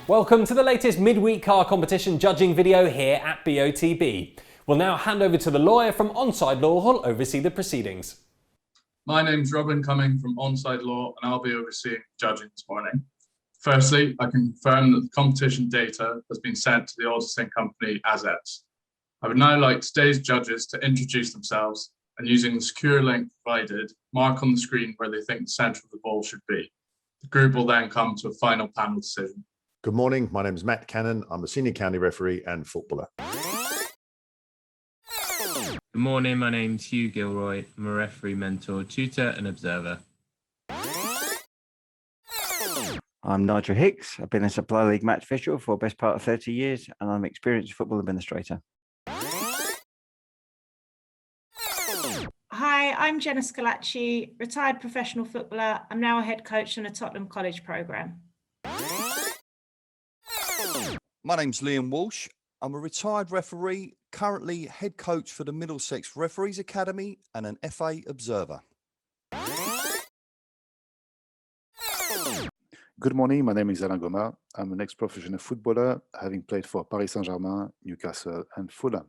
Welcome to the latest midweek car competition judging video here at BOTB. We'll now hand over to the lawyer from Onside Law who'll oversee the proceedings. My name's Robin Cumming from Onside Law and I'll be overseeing judging this morning. Firstly, I can confirm that the competition data has been sent to the auditing company as is. I would now like today's judges to introduce themselves and using the secure link provided, mark on the screen where they think the centre of the ball should be. The group will then come to a final panel decision. Good morning, my name is Matt Cannon. I'm a senior county referee and footballer. Good morning, my name's Hugh Gilroy. I'm a referee, mentor, tutor and observer. I'm Nigel Hicks. I've been a Supply League match official for the best part of 30 years and I'm an experienced football administrator. Hi, I'm Jenna Scalacci, retired professional footballer. I'm now a head coach in a Tottenham College programme. My name's Liam Walsh. I'm a retired referee, currently head coach for the Middlesex Referees Academy and an FA observer. Good morning, my name is Alain Goma. I'm an ex-professional footballer, having played for Paris Saint-Germain, Newcastle and Fulham.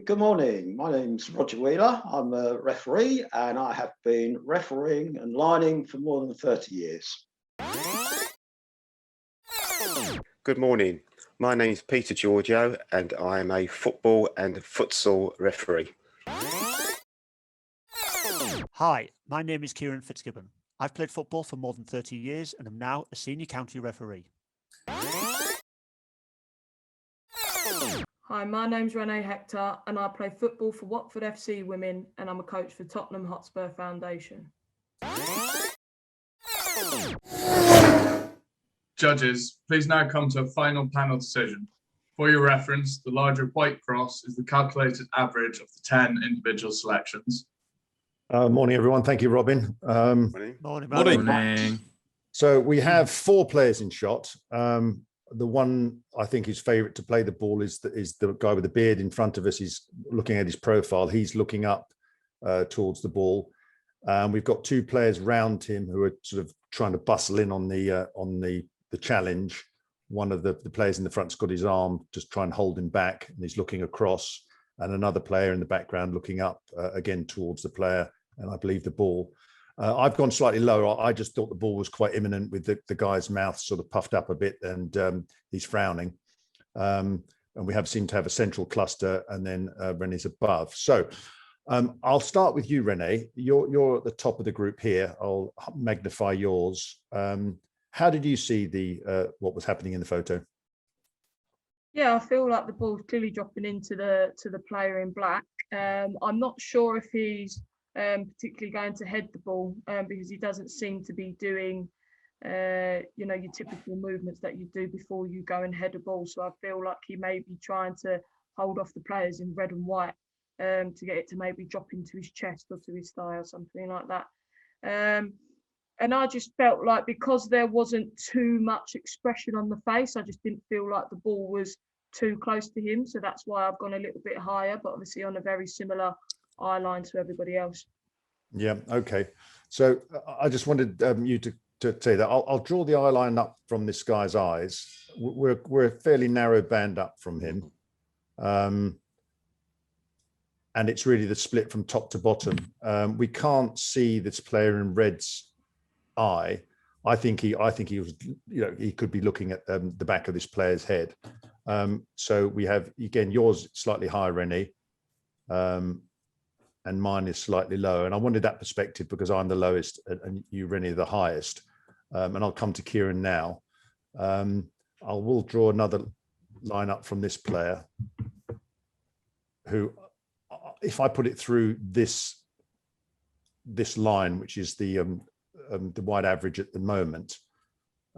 Good morning, my name's Roger Wheeler. I'm a referee and I have been refereeing and lining for more than 30 years. Good morning, my name is Peter Giorgio and I am a football and futsal referee. Hi, my name is Kieran Fitzgibbon. I've played football for more than 30 years and am now a senior county referee. Hi, my name's Renee Hector and I play football for Watford FC Women and I'm a coach for Tottenham Hotspur Foundation. Judges, please now come to a final panel decision. For your reference, the larger white cross is the calculated average of the 10 individual selections. Morning, everyone. Thank you, Robin. Morning. So we have 4 players in shot. The one I think is favourite to play the ball is the guy with the beard in front of us. He's looking at his profile. He's looking up towards the ball. We've got 2 players round him who are sort of trying to bustle in on the challenge. One of the players in the front's got his arm just trying to hold him back and he's looking across, and another player in the background looking up again towards the player and I believe the ball. I've gone slightly lower. I just thought the ball was quite imminent with the guy's mouth sort of puffed up a bit and he's frowning. And we seem to have a central cluster and then Renee's above. So I'll start with you, Renee. You're at the top of the group here. I'll magnify yours. How did you see what was happening in the photo? Yeah, I feel like the ball's clearly dropping into the player in black. I'm not sure if he's particularly going to head the ball because he doesn't seem to be doing your typical movements that you do before you go and head a ball. So I feel like he may be trying to hold off the players in red and white to get it to maybe drop into his chest or to his thigh or something like that. And I just felt like because there wasn't too much expression on the face, I just didn't feel like the ball was too close to him. So that's why I've gone a little bit higher, but obviously on a very similar eye line to everybody else. Yeah, okay. So I just wanted you to say that. I'll draw the eye line up from this guy's eyes. We're a fairly narrow band up from him. And it's really the split from top to bottom. We can't see this player in red's eye. I think he was, he could be looking at the back of this player's head. So we have, again, yours slightly higher, Renee, and mine is slightly lower. And I wanted that perspective because I'm the lowest and you, Renee, the highest. And I'll come to Kieran now. I will draw another line up from this player who, if I put it through this line, which is the wide average at the moment,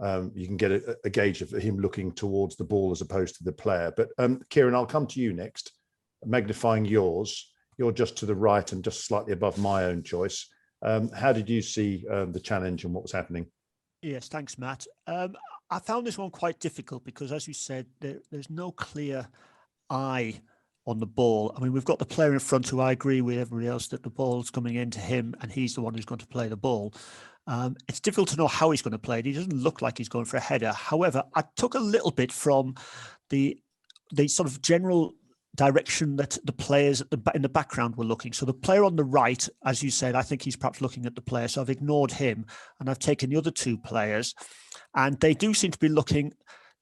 you can get a gauge of him looking towards the ball as opposed to the player. But Kieran, I'll come to you next. Magnifying yours, you're just to the right and just slightly above my own choice. How did you see the challenge and what was happening? Yes, thanks, Matt. I found this one quite difficult because, as you said, there's no clear eye on the ball. I mean, we've got the player in front who I agree with everybody else that the ball's coming into him and he's the one who's going to play the ball. It's difficult to know how he's going to play it. He doesn't look like he's going for a header. However, I took a little bit from the sort of general direction that the players in the background were looking. So the player on the right, as you said, I think he's perhaps looking at the player. So I've ignored him and I've taken the other two players, and they do seem to be looking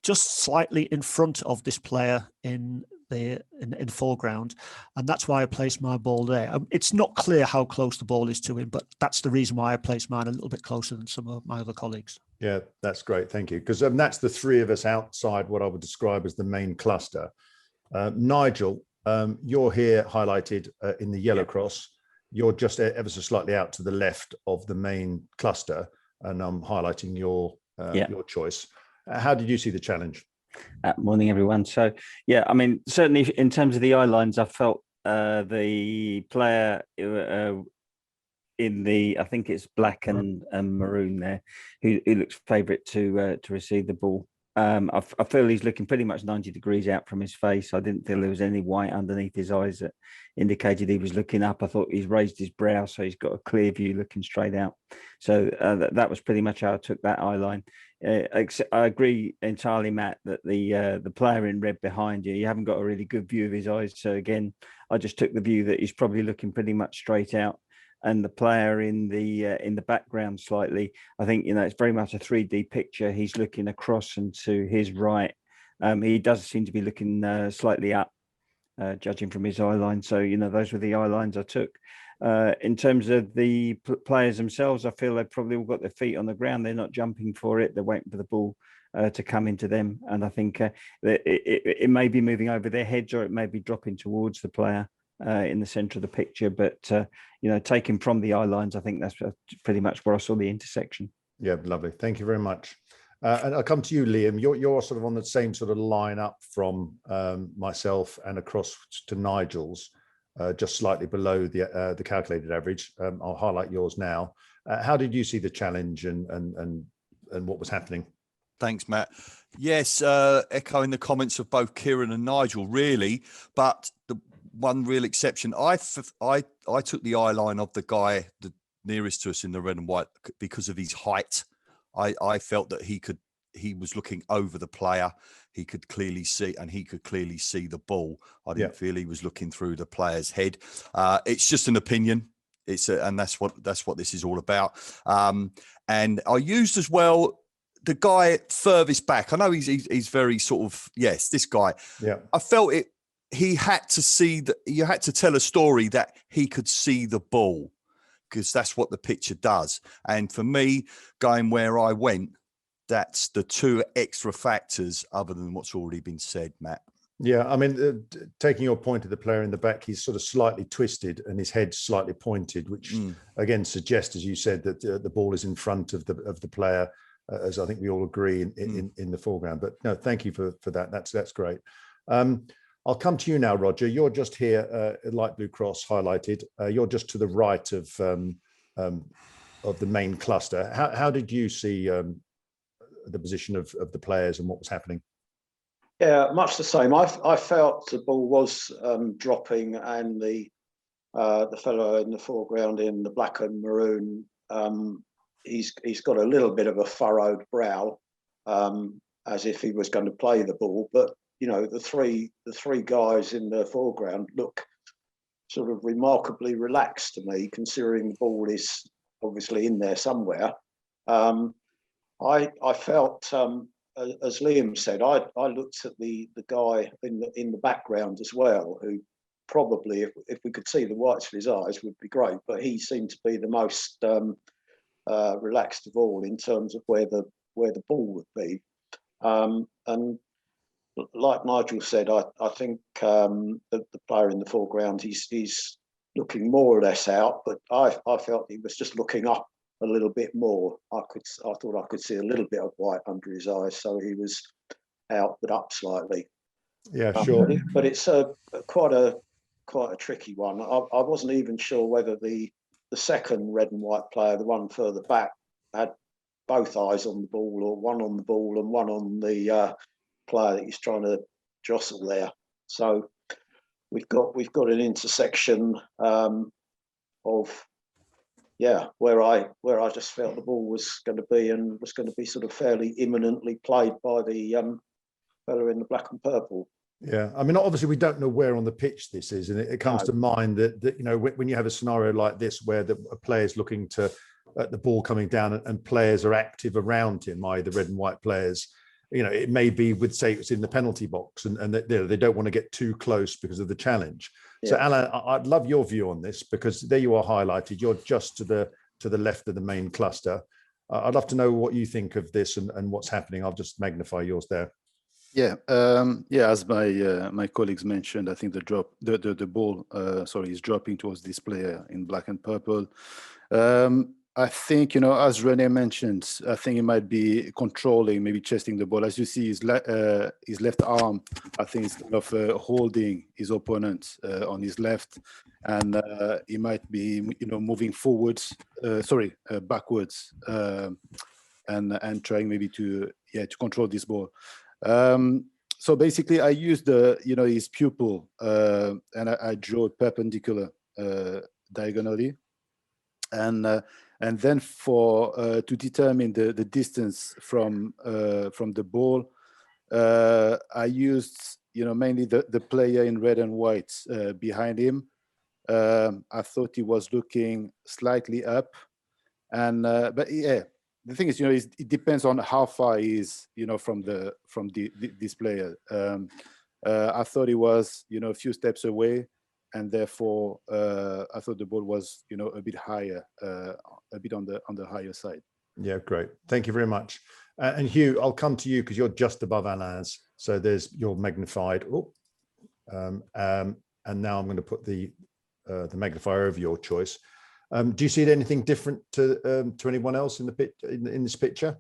just slightly in front of this player in the foreground, and that's why I placed my ball there. It's not clear how close the ball is to him, but that's the reason why I placed mine a little bit closer than some of my other colleagues. Yeah, that's great. Thank you. Because that's the three of us outside what I would describe as the main cluster. Nigel, you're here highlighted in the yellow cross. You're just ever so slightly out to the left of the main cluster, and I'm highlighting your choice. How did you see the challenge? Morning, everyone. So, yeah, I mean, certainly in terms of the eye lines, I felt the player in the, I think it's black and maroon there, who looks favourite to receive the ball. I feel he's looking pretty much 90 degrees out from his face. I didn't feel there was any white underneath his eyes that indicated he was looking up. I thought he's raised his brow, so he's got a clear view looking straight out. So that was pretty much how I took that eye line. I agree entirely, Matt, that the player in red behind you haven't got a really good view of his eyes. So again, I just took the view that he's probably looking pretty much straight out. And the player in the background slightly, I think, it's very much a 3D picture. He's looking across and to his right. He does seem to be looking slightly up, judging from his eye line. So, those were the eye lines I took. In terms of the players themselves, I feel they've probably all got their feet on the ground. They're not jumping for it. They're waiting for the ball to come into them. And I think that it may be moving over their heads, or it may be dropping towards the player in the centre of the picture. But, taken from the eye lines, I think that's pretty much where I saw the intersection. Yeah, lovely. Thank you very much. And I'll come to you, Liam. You're sort of on the same sort of line up from myself and across to Nigel's, just slightly below the calculated average. I'll highlight yours now. How did you see the challenge and what was happening? Thanks, Matt. Yes, echoing the comments of both Kieran and Nigel, really. But the one real exception, I took the eye line of the guy the nearest to us in the red and white because of his height. I felt that he was looking over the player. He could clearly see, and he could clearly see the ball. I didn't feel he was looking through the player's head. It's just an opinion. And that's what this is all about. And I used as well the guy furthest back. I know he's very sort of, yes, this guy. Yeah. I felt it. He had to see that. You had to tell a story that he could see the ball, because that's what the picture does. And for me, going where I went, that's the two extra factors other than what's already been said, Matt. Yeah, I mean, taking your point of the player in the back, he's sort of slightly twisted and his head's slightly pointed, which again suggests, as you said, that the ball is in front of the player, as I think we all agree in the foreground. But no, thank you for that. That's great. I'll come to you now, Roger. You're just here, light blue cross highlighted. You're just to the right of the main cluster. How did you see the position of the players and what was happening? Yeah, much the same. I felt the ball was dropping, and the fellow in the foreground in the black and maroon, he's got a little bit of a furrowed brow, as if he was going to play the ball. But the three guys in the foreground look sort of remarkably relaxed to me, considering the ball is obviously in there somewhere. I felt, as Liam said, I looked at the guy in the background as well, who probably, if we could see the whites of his eyes, would be great. But he seemed to be the most relaxed of all in terms of where the ball would be. And like Nigel said, I think the player in the foreground, he's looking more or less out, but I felt he was just looking up a little bit more. I thought I could see a little bit of white under his eyes, so he was out but up slightly. Yeah, sure. But it's quite a tricky one. I wasn't even sure whether the second red and white player, the one further back, had both eyes on the ball, or one on the ball and one on the player that he's trying to jostle there. So we've got an intersection of yeah, where I just felt the ball was going to be, and was going to be sort of fairly imminently played by the fellow in the black and purple. Yeah, I mean, obviously we don't know where on the pitch this is, and it comes to mind that you know, when you have a scenario like this where a player's looking to at the ball coming down and players are active around him, i.e. the red and white players, you know, it may be with, say, it's in the penalty box, and they don't want to get too close because of the challenge. Yeah. So Alan, I'd love your view on this, because there you are highlighted. You're just to the left of the main cluster. I'd love to know what you think of this and what's happening. I'll just magnify yours there. Yeah, as my colleagues mentioned, I think the ball is dropping towards this player in black and purple. I think, you know, as Rene mentioned, I think he might be controlling, maybe chesting the ball. As you see, his left arm, I think, is kind of holding his opponent on his left, and he might be, you know, moving forwards, backwards, and trying maybe to control this ball. So basically, I used his pupil, and I drew it perpendicular diagonally, and then to determine the distance from the ball, I used, you know, mainly the player in red and white behind him. I thought he was looking slightly up, and but yeah. The thing is, you know, it depends on how far he is, you know, from this player. I thought he was, you know, a few steps away, and therefore I thought the ball was, you know, a bit higher, a bit on the higher side. Yeah, great. Thank you very much. And Hugh, I'll come to you because you're just above Alain's. So there's your magnified. And now I'm going to put the magnifier over your choice. Do you see anything different to anyone else in the in this picture?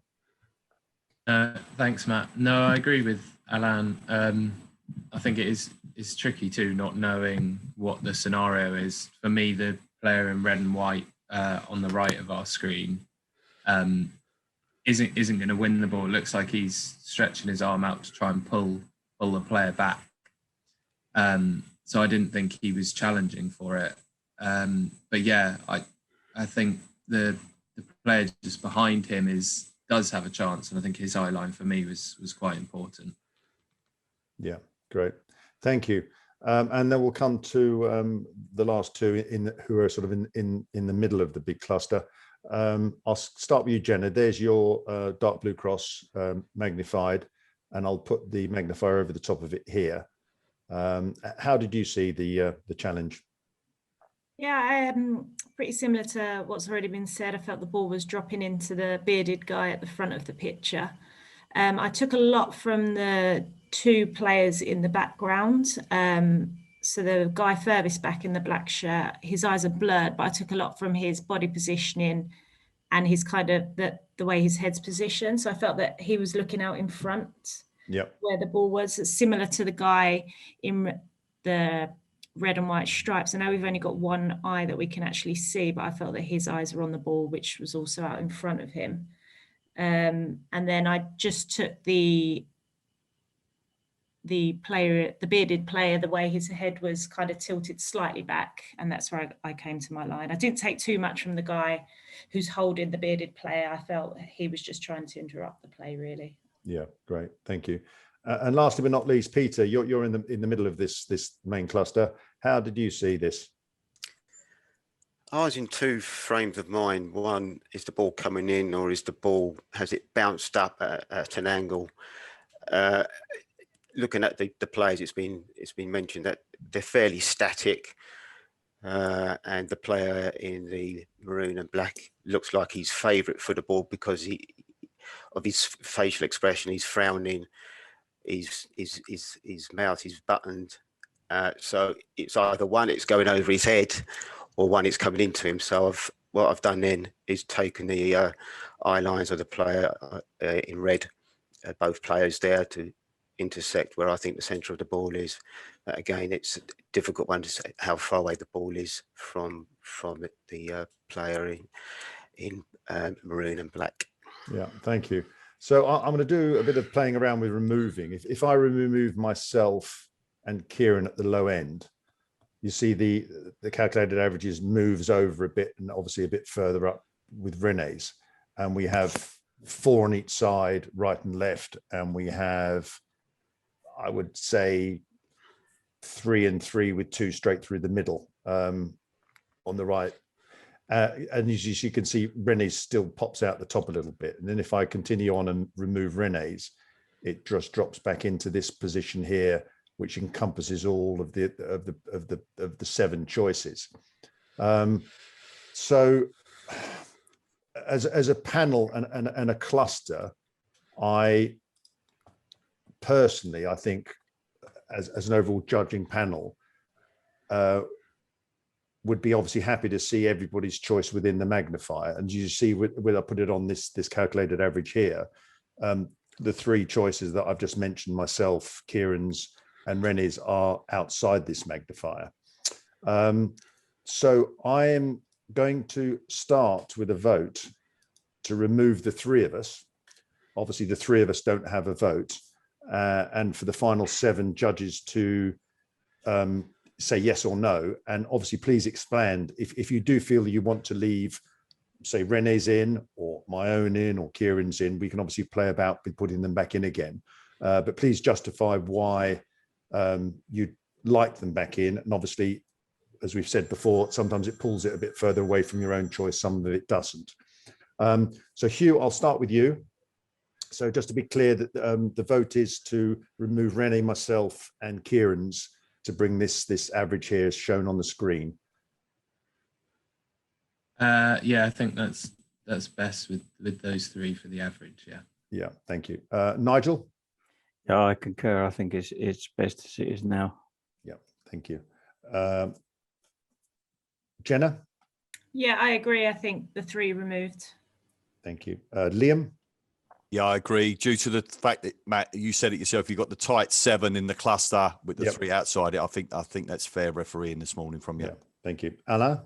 Thanks, Matt. No, I agree with Alain. I think it's tricky too, not knowing what the scenario is. For me, the player in red and white on the right of our screen isn't going to win the ball. It looks like he's stretching his arm out to try and pull the player back. So I didn't think he was challenging for it. But yeah, I think the player just behind him does have a chance, and I think his eye line for me was quite important. Yeah, great, thank you. And then we'll come to the last two who are sort of in the middle of the big cluster. I'll start with you, Jenna. There's your dark blue cross magnified, and I'll put the magnifier over the top of it here. How did you see the challenge? Yeah, pretty similar to what's already been said. I felt the ball was dropping into the bearded guy at the front of the picture. I took a lot from the two players in the background. So the guy furthest back in the black shirt, his eyes are blurred, but I took a lot from his body positioning and his kind of the way his head's positioned. So I felt that he was looking out in front, where the ball was. It's similar to the guy in the red and white stripes. I know we've only got one eye that we can actually see, but I felt that his eyes were on the ball, which was also out in front of him. And then I just took the player, the bearded player, the way his head was kind of tilted slightly back, and that's where I came to my line. I didn't take too much from the guy who's holding the bearded player. I felt he was just trying to interrupt the play, really. Yeah, great, thank you. And lastly but not least, Peter, you're in the middle of this main cluster. How did you see this? I was in two frames of mind. One, is the ball coming in, or is the ball, has it bounced up at an angle? Looking at the players, it's been mentioned that they're fairly static, and the player in the maroon and black looks like he's favourite for the ball because of his facial expression. He's frowning. His mouth is buttoned, so it's either one, it's going over his head, or one, it's coming into him. So what I've done then is taken the eye lines of the player in red, both players there, to intersect where I think the centre of the ball is. Again, it's a difficult one to say how far away the ball is from the player in maroon and black. Yeah, thank you. So I'm going to do a bit of playing around with removing. If I remove myself and Kieran at the low end, you see the calculated averages moves over a bit, and obviously a bit further up with Rene's. And we have 4 on each side, right and left, and we have, I would say, 3 and 3 with 2 straight through the middle on the right. And as you can see, Rene's still pops out the top a little bit. And then if I continue on and remove Rene's, it just drops back into this position here, which encompasses all of the 7 choices. So as a panel and a cluster, I personally, I think as an overall judging panel, would be obviously happy to see everybody's choice within the magnifier. And you see, when I put it on this calculated average here, the 3 choices that I've just mentioned, myself, Kieran's, and Rene's, are outside this magnifier. So I am going to start with a vote to remove the 3 of us. Obviously, the 3 of us don't have a vote, and for the final 7 judges to say yes or no. And obviously, please expand if you do feel that you want to leave, say, Rene's in, or my own in, or Kieran's in. We can obviously play about with putting them back in again, but please justify why you'd like them back in. And obviously, as we've said before, sometimes it pulls it a bit further away from your own choice, some of it doesn't. So Hugh, I'll start with you. So just to be clear, that the vote is to remove Rene, myself, and Kieran's, to bring this average here as shown on the screen. Yeah, I think that's best with those 3 for the average. Yeah, thank you. Nigel? Yeah, I concur. I think it's best as it is now. Yeah, thank you. Jenna? Yeah, I agree. I think the 3 removed. Thank you. Liam? Yeah, I agree. Due to the fact that, Matt, you said it yourself, you've got the tight 7 in the cluster with the 3 outside it. I think that's fair refereeing this morning from you. Yeah, thank you. Anna?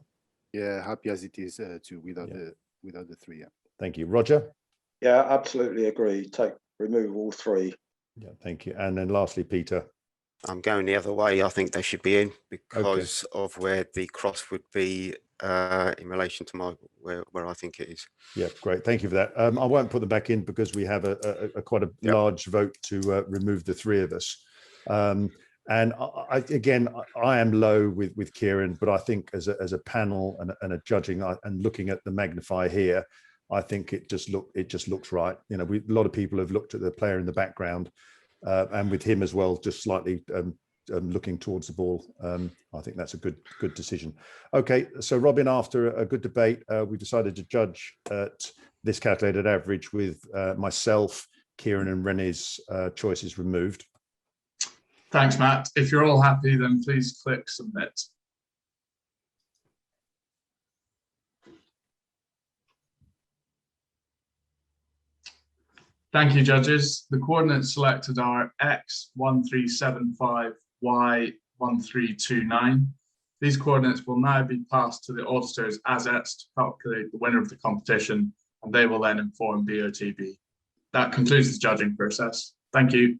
Yeah, happy as it is too, without the 3. Yeah. Thank you. Roger? Yeah, absolutely agree. Remove all 3. Yeah, thank you. And then lastly, Peter? I'm going the other way. I think they should be in because of where the cross would be in relation to where I think it is. Yeah, great. Thank you for that. I won't put them back in because we have a quite a large vote to remove the 3 of us. And I am low with Kieran, but I think as a panel and a judging and looking at the magnifier here, I think it just looks right. You know, a lot of people have looked at the player in the background, and with him as well, just slightly looking towards the ball. I think that's a good decision. Okay, so Robin, after a good debate, we decided to judge at this calculated average with myself, Kieran, and Rene's choices removed. Thanks, Matt. If you're all happy, then please click submit. Thank you, judges. The coordinates selected are X1375, Y1329. These coordinates will now be passed to the auditors as ETS to calculate the winner of the competition, and they will then inform BOTB. That concludes the judging process. Thank you.